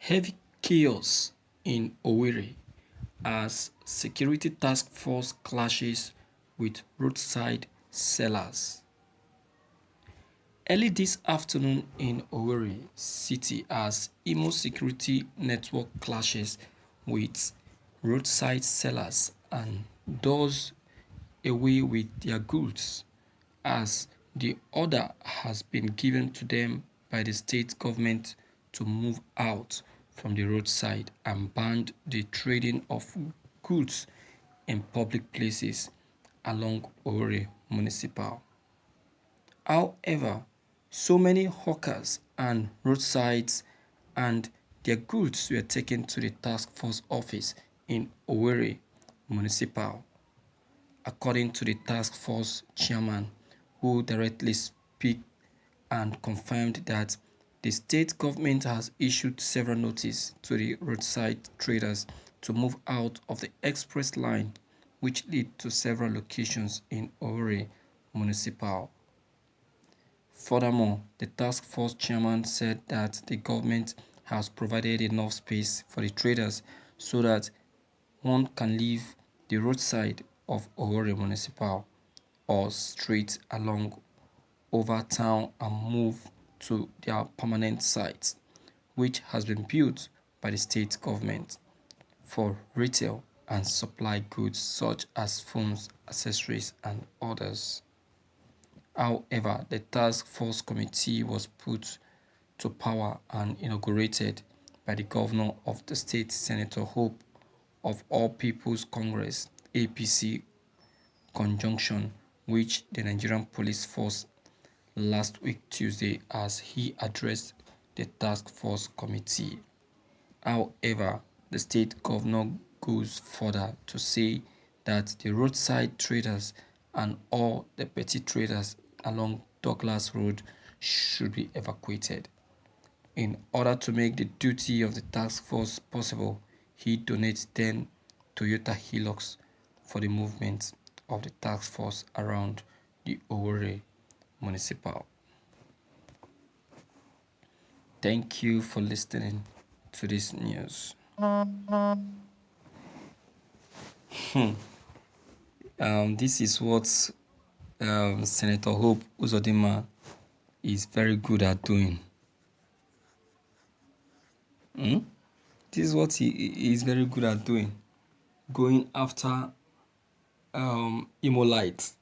Heavy chaos in Owerri as security task force clashes with roadside sellers. Early this afternoon in Owerri City as Imo security network clashes with roadside sellers and does away with their goods as the order has been given to them by the state government to move out from the roadside and ban the trading of goods in public places along Owerri Municipal. However, so many hawkers and roadsides and their goods were taken to the task force office in Owerri Municipal, according to the task force chairman, who directly speak and confirmed that the state government has issued several notices to the roadside traders to move out of the express line, which lead to several locations in Owerri Municipal. Furthermore, the task force chairman said that the government has provided enough space for the traders so that one can leave the roadside of Owerri Municipal or street along over town and move to their permanent sites, which has been built by the state government for retail and supply goods such as phones, accessories, and others. However, the task force committee was put to power and inaugurated by the governor of the state, Senator Hope of All People's Congress (APC) conjunction, which the Nigerian Police Force last week Tuesday as he addressed the task force committee. However, the state governor goes further to say that the roadside traders and all the petty traders along Douglas Road should be evacuated. In order to make the duty of the task force possible, he donates 10 Toyota Hilux for the movement of the task force around the Owerri Municipal. Thank you for listening to this news. This is what Senator Hope Uzodinma is very good at doing. This is what he is very good at doing, going after Imolites.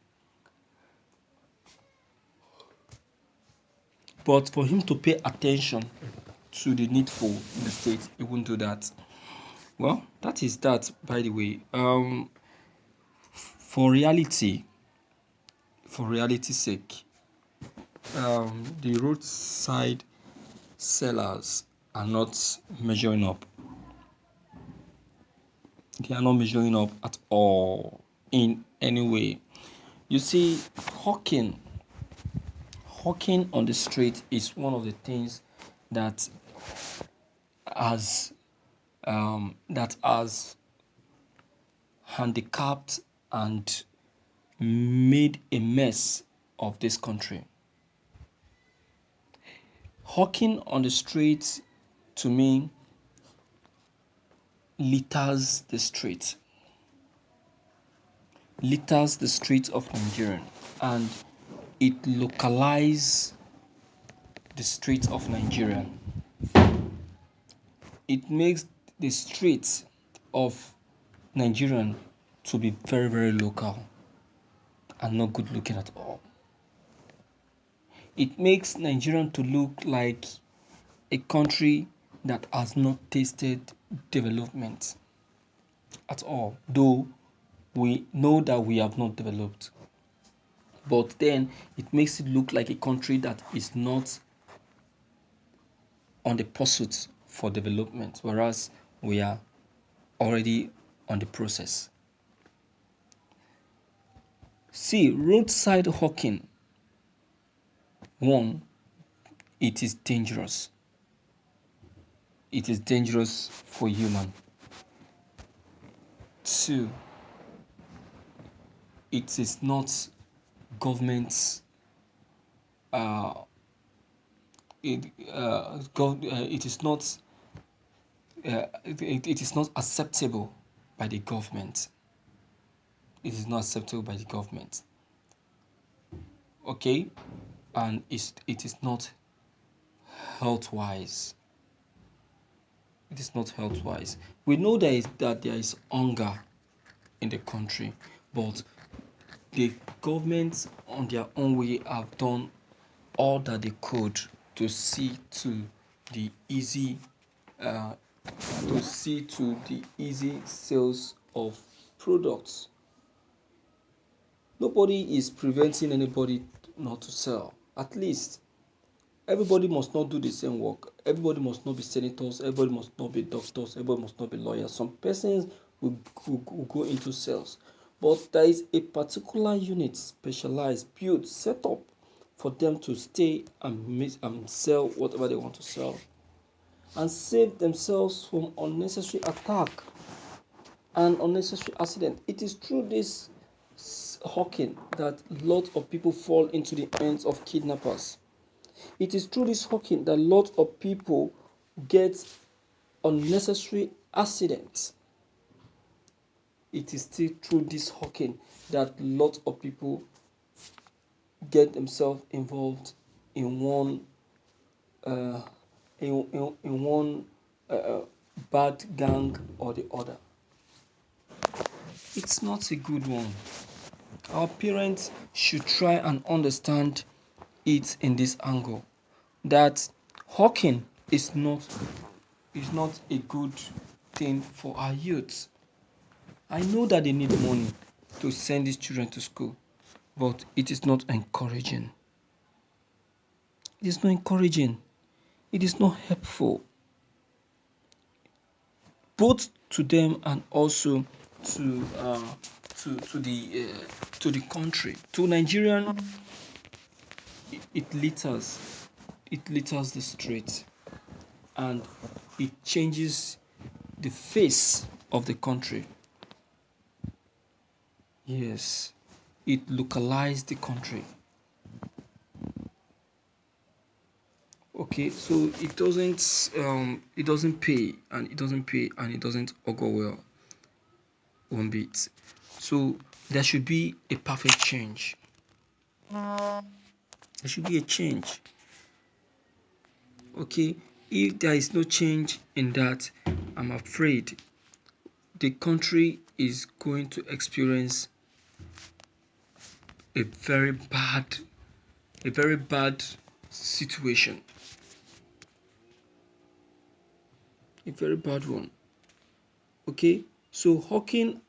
But for him to pay attention to the needful in the state, he won't do that. Well, that is that, by the way. For reality's sake, the roadside sellers are not measuring up. They are not measuring up at all in any way. You see, hawking on the street is one of the things that has handicapped and made a mess of this country. Hawking on the streets, to me, litters the street of Nigeria, and it localizes the streets of Nigeria. It makes the streets of Nigerian to be very, very local and not good looking at all. It makes Nigerian to look like a country that has not tasted development at all, though we know that we have not developed. But then it makes it look like a country that is not on the pursuit for development, whereas we are already on the process. See, roadside hawking, one, it is dangerous. It is dangerous for human. Two, it is not government's it is not it is not acceptable by the government. It is not acceptable by the government. Okay, and it is not health wise. It is not health wise. We know that there is hunger in the country, but the government on their own way have done all that they could to see to the easy uh, sales of products. Nobody is preventing anybody not to sell. At least everybody must not do the same work. Everybody must not be senators. Everybody must not be doctors. Everybody must not be lawyers. Some persons will go into sales. But there is a particular unit specialized, built, set up for them to stay and sell whatever they want to sell and save themselves from unnecessary attack and unnecessary accident. It is through this hawking that lots of people fall into the hands of kidnappers. It is through this hawking that lots of people get unnecessary accidents. It is still through this hawking that lots of people get themselves involved in one uh, in one bad gang or the other. It's not a good one. Our parents should try and understand it in this angle that hawking is not a good thing for our youth. I know that they need money to send these children to school, but it is not encouraging. It is not encouraging. It is not helpful, both to them and also to the country. To Nigerian, it litters the street, and it changes the face of the country. Yes, it localized the country. Okay, so it doesn't pay, and it doesn't augur well one bit. So there should be a perfect change. There should be a change. Okay, if there is no change in that, I'm afraid the country is going to experience a very bad situation. A very bad one. Okay, so hawking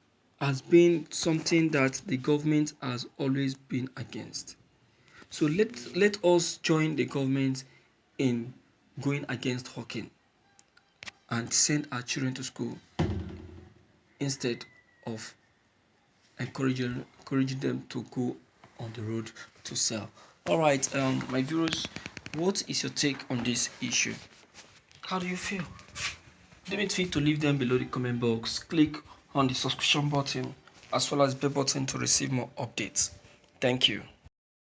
has been something that the government has always been against. So let us join the government in going against hawking and send our children to school instead of encouraging them to go on the road to sell. All right, my viewers, what is your take on this issue? How do you feel? Don't forget to leave them below the comment box. Click on the subscription button as well as bell button to receive more updates. Thank you.